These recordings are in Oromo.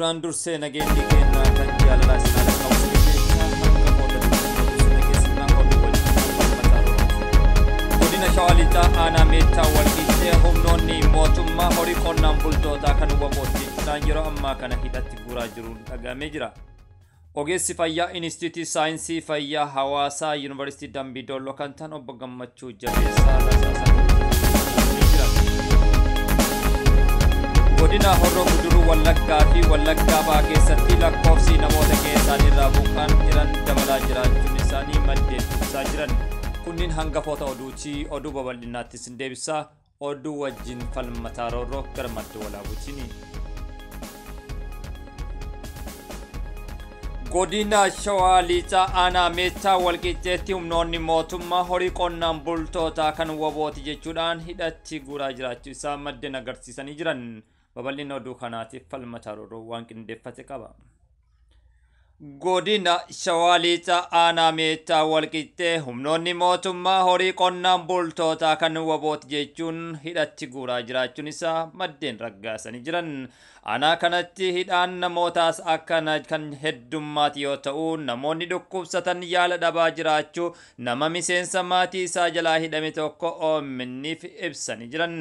duraan dursee nageenyi kennaa kan jaalalaa sinaa qabu keessaa hanga booda nageessina hodhu godina Shawaa Lixaa aanaa meettaa walqixxee humnoonni mootummaa horii qonnaan bultootaa kan wabootti yeroo ammaa kana hidhatti guuraa jiruun dhagahamee jira. Ogeessi fayyaa Inistituutii Saayinsii Fayyaa Hawaasaa Yuunivarsiitii Dambidolloo kan ta'an obbo Gammachuu Jabeessaa rasaasan godina Horroo Guduruu Wallaggaa fi Wallaggaa Bahaa keessatti lakkoofsi namoota keessaan irraa buqqaan jiran dabalaa jiraachuun isaanii maddeen ibsaa jiran. Kunniin hangafoota oduutii oduu babal'inaattis hin deebisaa oduu wajjin falmataa roorroo gara madda walaabuutiin. Godina Shawaa Lixaa aanaa meettaa walqixxeetti humnoonni mootummaa horii qonnaan bultootaa kan wabooti jechuudhaan hidhatti guuraa jiraachuu isaa maddeen agarsiisanii jiran. Babal'ina oduu kanaatiif falmataa roorroo waan qindeeffate qaba. Godina Shawaa Lixaa aanaa meettaa walqixxee humnoonni mootummaa horii qonnaan bultootaa kan wabooti jechuun hidhatti guuraa jiraachuun isaa maddeen raggaasanii jiran. Aanaa kanatti hidhaan namootaas akkana kan heddummaati yoo ta'u namoonni dhukkubsatan yaala dhabaa jiraachuu nama miseensa maatii isaa jalaa hidhame tokko OMN'f ibsanii jiran.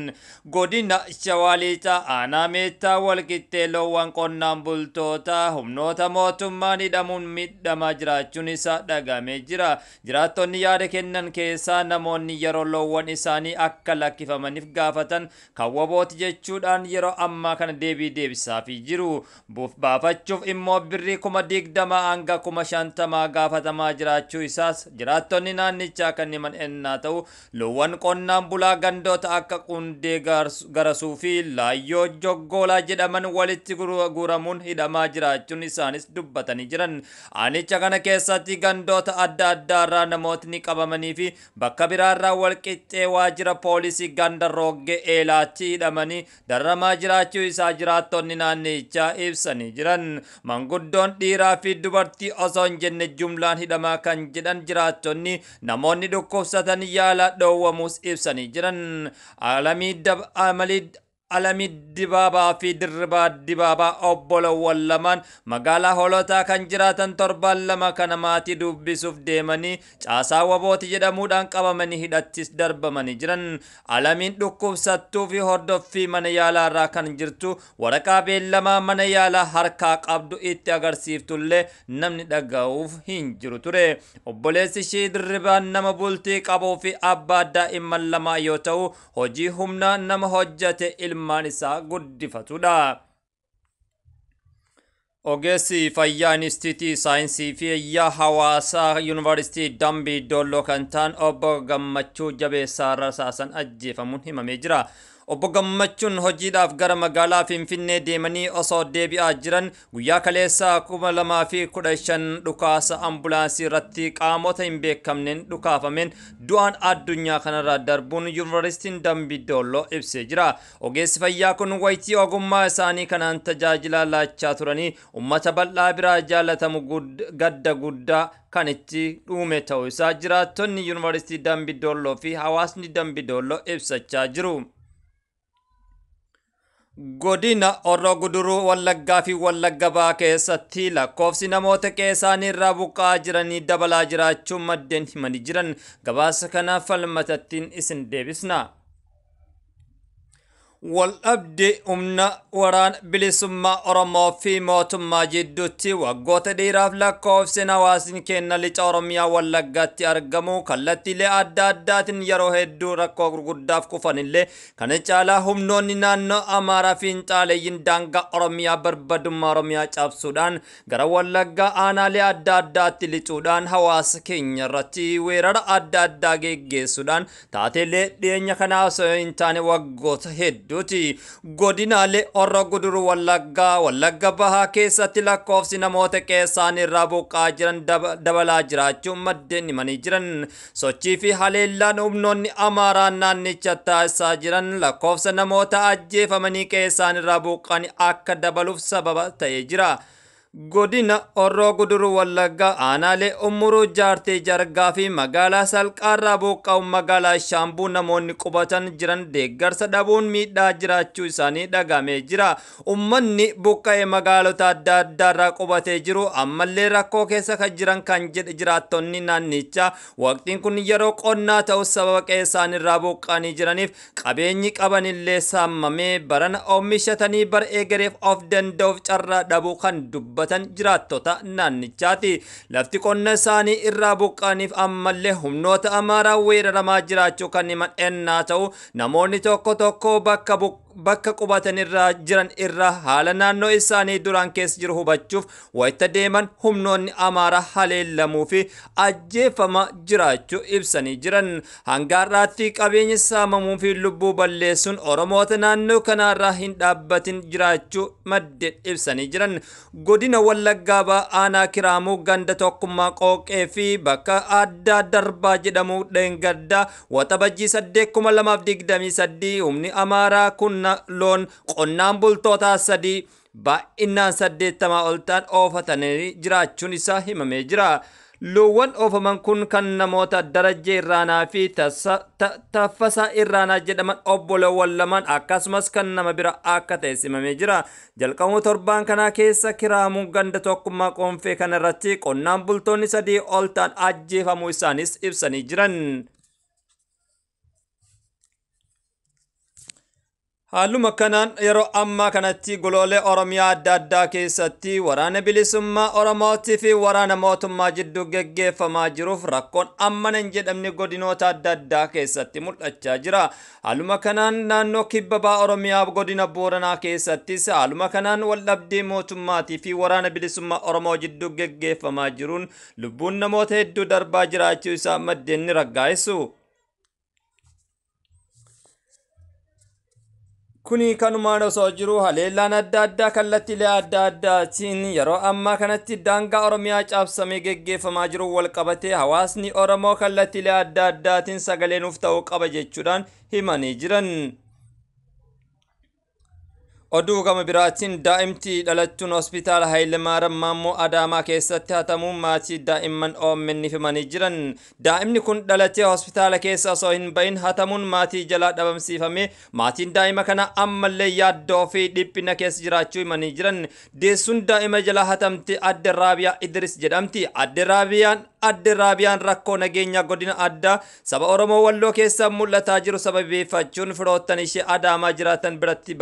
Godina Shawaa Lixaa aanaa meettaa walqixxee loowwan qonnaan bultootaa humnoota mootummaan hidhamuun miidhamaa jiraachuun isaa dhagahamee jira. Jiraattonni yaada kennan keessaa namoonni yeroo loowwan isaanii akka lakkifamaniif gaafatan kan wabooti jechuudhaan yeroo ammaa kana deebii saafii jiru baafachuuf immoo birrii 20,000 hanga 50,000 gaafatamaa jiraachuu isaas jiraattonni naannichaa kan himan ennaa ta'u loowwan qonnaan bulaa gandoota akka Qundee Garasuu fi Laayyoo Joggoolaa jedhaman walitti guuramuun hidhamaa jiraachuun isaanis dubbatanii jiran. Aanicha kana keessatti gandoota adda addaarraa namootni qabamanii fi bakka biraarraa walqixxee waajjira poolisii ganda Roggee Eelaatti hidhamanii darramaa jiraachuu isaa jiraattonni naannichaa ibsanii jiran. Manguddoon dhiiraa fi dubartii osoo hin jenne jumlaan hidhamaa kan jedhan jiraattonni namoonni dhukkubsatan yaala dhoowwamuus ibsanii jiran. Alamii Dibaabaa fi Dirribaa Dibaabaa obbolawwan lamaan magaalaa Hoolotaa kan jiraatan torban lama kana maatii dubbisuuf deemanii caasaa wabooti jedhamuudhaan qabamanii hidhattis darbamanii jiran. Alamiin dhukkubsattuu fi hordoffii mana yaalaarraa kan jirtu waraqaa beellamaa mana yaalaa harkaa qabdu itti agarsiiftullee namni dhaga'uuf hin jiru ture. Obboleessi ishee Dirribaan nama bultii qabuu fi abbaa daa'imman lamaa yoo ta'u hojii humnaa nama hojjate ilmaan isaa guddifatudha. Ogeessi fayyaa Inistituutii Saayinsii Fayyaa Hawaasaa Yuunivarsiitii Dambidolloo kan ta'an obbo Gammachuu Jabeessaa rasaasan ajjeefamuun himamee jira. Obbo Gammachuun hojiidhaaf gara magaalaa Finfinnee deemanii osoo deebi'aa jiran guyyaa kaleessaa 2015 dhukaasa ambulaansii irratti qaamota hin beekamneen dhukaafameen du'aan addunyaa kanarraa darbuun Yuunivarsiitiin Dambidolloo ibsee jira. Ogeessi fayyaa kun wayitii ogummaa isaanii kanaan tajaajila laachaa turanii uummata bal'aa biraa jaallatamu gadda guddaa kan itti dhuume ta'uu isaa jiraattonni Yuunivarsiitii Dambidolloo fi hawaasni Dambidolloo ibsachaa jiru. Godina Horroo Guduruu Wallaggaa fi Wallagga Bahaa keessatti lakkoofsi namoota keessaan irraa buqqaa jiranii dabalaa jiraachuun maddeen himanii jiran. Gabaasa kanaaf falmatattiin isin deebisna. Waldhabdee humna waraana bilisummaa Oromoo fi mootummaa jidduutti waggoota dheeraaf lakkoofsi hawaasni keenya lixa Oromiyaa Wallaggaatti argamu kallattiilee adda addaatiin yeroo hedduu rakkoo gurguddaaf kufanillee kana caalaa humnoonni naannoo Amaaraa fi Finxaaleeyyiin daangaa Oromiyaa barbadummaa Oromiyaa cabsuudhaan gara Wallaggaa aanaalee adda addaatti lixuudhaan hawaasa keenya irratti weerara adda addaa geggeessuudhaan taateelee dhiyeenya kanaa osoo hin taane waggoota hedduu godinaalee Horroo Guduruu Wallagga Bahaa keessatti lakkoofsi namoota keessaan irraa buqqaa jiran dabalaa jiraachuun maddeen himanii jiran. Sochii fi haleellaan humnoonni Amaaraa naannicha taasisaa jiran lakkoofsa namoota ajjeefamanii keessaan irraa buqqaan akka dabaluuf sababa ta'ee jira. godina Horroo Guduruu Wallaggaa aanaalee Ummuruu Jaartee Jargaa fi magaalaa Salqaarraa buqqa'uun magaalaa Shaambuu namoonni qubatan jiran deeggarsa dhabuun miidhaa jiraachuu isaanii dhagamee jira. Ummanni buqqa'ee magaalota adda addaarraa qubatee jiru ammallee rakkoo keessa kan jiran kan jedhe jiraattonni naannichaa waqtiin kun yeroo qonnaa ta'us sababa qe'ee isaaniirraa buqqa'anii jiraniif qabeenyi qabanillee saamamee barana oomishatanii bar eegareef of danda'uuf carraa dhabuu kan dubbatan jiraattota naannichaati. Lafti qonna isaanii irraa buqqa'aniif ammallee humnoota amaaraa weeraramaa jiraachuu kan himan ennaa ta'u namoonni tokko tokko bakka qubatan irraa jiran irraa haala naannoo isaanii duraan keessa jiru hubachuuf wayita deeman humnoonni amaaraa haleellamuu fi ajjeefama jiraachuu ibsanii jiran. Hanga har'aatti qabeenya saamamuu fi lubbuu balleessuun oromoota naannoo kanaarraa hin dhaabbatin jiraachuu maddeen ibsanii jiran. Godina Wallaggaa aanaa Kiraamuu ganda tokkummaa Qooqee fi bakka addaa Darbaa jedhamu dheengaddaa waxabajjii 8,2023 humni amaaraa kun loon qonnaan bultoota 3 baay'inaan 80 ol ta'an oofatanii jiraachuun isaa himamee jira. Loowwan oofaman kun kan namoota Darajjee Irraanaa fi Taffasaa Irraanaa jedhaman obboleewwan lamaan akkasumas kan nama bira akka ta'e himamee jira. Jalqabuma torbaan kanaa keessa Kiraamuu ganda tokkummaa Qoonfee kanarratti qonnaan bultoonni 3 ol ta'an ajjeefamuu isaanis ibsanii jiran. Haaluma kanaan yeroo ammaa kanatti goloolee Oromiyaa adda addaa keessatti waraana bilisummaa Oromootii fi waraana mootummaa jidduu geggeeffamaa jiruuf rakkoon ammana hin jedhamne godinoota adda addaa keessatti mul'achaa jira. Haaluma kanaan naannoo kibba bahaa Oromiyaa godina Booranaa keessattis haaluma kanaan waldhabdee mootummaatii fi waraana bilisummaa Oromoo jidduu geggeeffamaa jiruun lubbuun namoota hedduu darbaa jiraachuu isaa maddeen ni raggaasisu. Kuni kanumaan osoo jiru haleellaan adda addaa kallattiilee adda addaatiin yeroo ammaa kanatti daangaa Oromiyaa cabsamee geggeeffamaa jiru wal qabatee hawaasni Oromoo kallattiilee adda addaatiin sagalee nuuf ta'uu qaba jechuudhaan himanii jiran. Oduu gama biraatiin daa'imti dhalattuun hospitaala Hayilemaariyaam Maammoo Adaamaa keessatti hatamuun maatii daa'imman OMN himanii jiran. Daa'imni kun dhalatee hospitaala keessa osoo hin bahin hatamuun maatii jalaa dhabamsiifamee maatiin daa'ima kana ammallee yaaddoo fi dhiphina keessa jiraachuu himanii jiran. Deessuun daa'ima jalaa hatamte Adde Raabiyaa Idris jedhamti. Adde Raabiyaan rakkoo nageenya godina addaa saba Oromoo Walloo keessa mul'ataa jiru sababeeffachuun firoottan ishee Adaamaa jiraatan biratti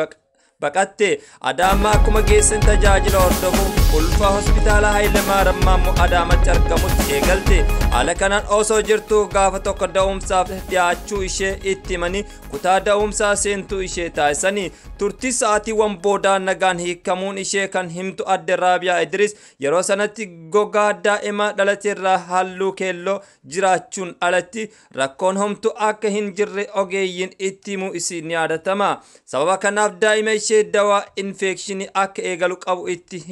baqatte. Adaamaa akkuma geessan tajaajila hordofu ulfa hospitaala Hayilemaariyaam Maammoo Adaamaatti argamutti eegalte. Haala kanaan osoo jirtu gaafa tokko da'umsaaf dhiyaachuu ishee itti himanii kutaa da'umsaa seentuu ishee taasisanii turtii sa'aatiiwwan boodaa nagaan hiikamuun ishee kan himtu Adde Raabiyaa Idris yeroo sanatti gogaa daa'ima dhalateerraa halluu keelloo jiraachuun alatti rakkoon homtu akka hin jirre ogeeyyiin itti himuu isii ni yaadatama. Sababa kanaaf daa'ima ishee dawaa infekshinii akka eegalu qabu itti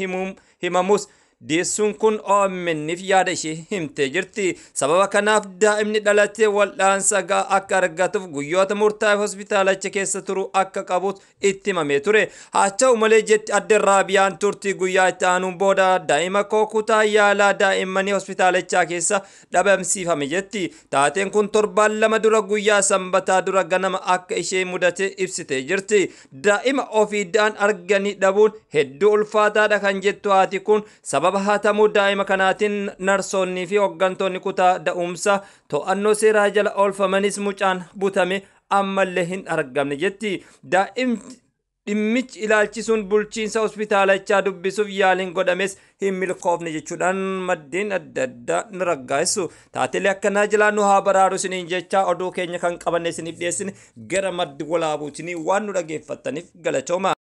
himamus deessuun kun OMN'if yaada ishee himtee jirti. Sababa kanaaf daa'imni dhalatee wal'aansa gahaa akka argatuuf guyyoota murtaa'e hospitaalicha keessa turuu akka qabutu itti himamee ture. Haa ta'u malee jetti Adde Raabiyaan turtii guyyaa itti aanuun booda daa'ima koo kutaa yaalaa daa'immanii hospitaalichaa keessa dhabamsiifame jetti. Taateen kun torbaan 2 dura guyyaa sanbataa dura ganama akka ishee mudate ibsitee jirti. Daa'ima ofiidhaan arganii dhabuun hedduu ulfaataadha kan jettu haati kun sababa hatamuu daa'ima kanaatiin narsoonnii fi hooggantoonni kutaa da'umsaa to'annoo seeraa jala oolfamanis mucaan butame ammallee hin argamne jetti. Dhimmichi ilaalchisuun bulchiinsa hospitaalichaa dubbisuuf yaaliin godhames hin milkoofne jechuudhaan maddeen adda addaa ni raggaasisu. Taatelee akkanaa jalaa nu haa baraaru isiniin jecha oduu keenya kan qabanne isiniif dhiyeessine gara maddi walaabuutiin waan nu dhageeffattaniif galatooma.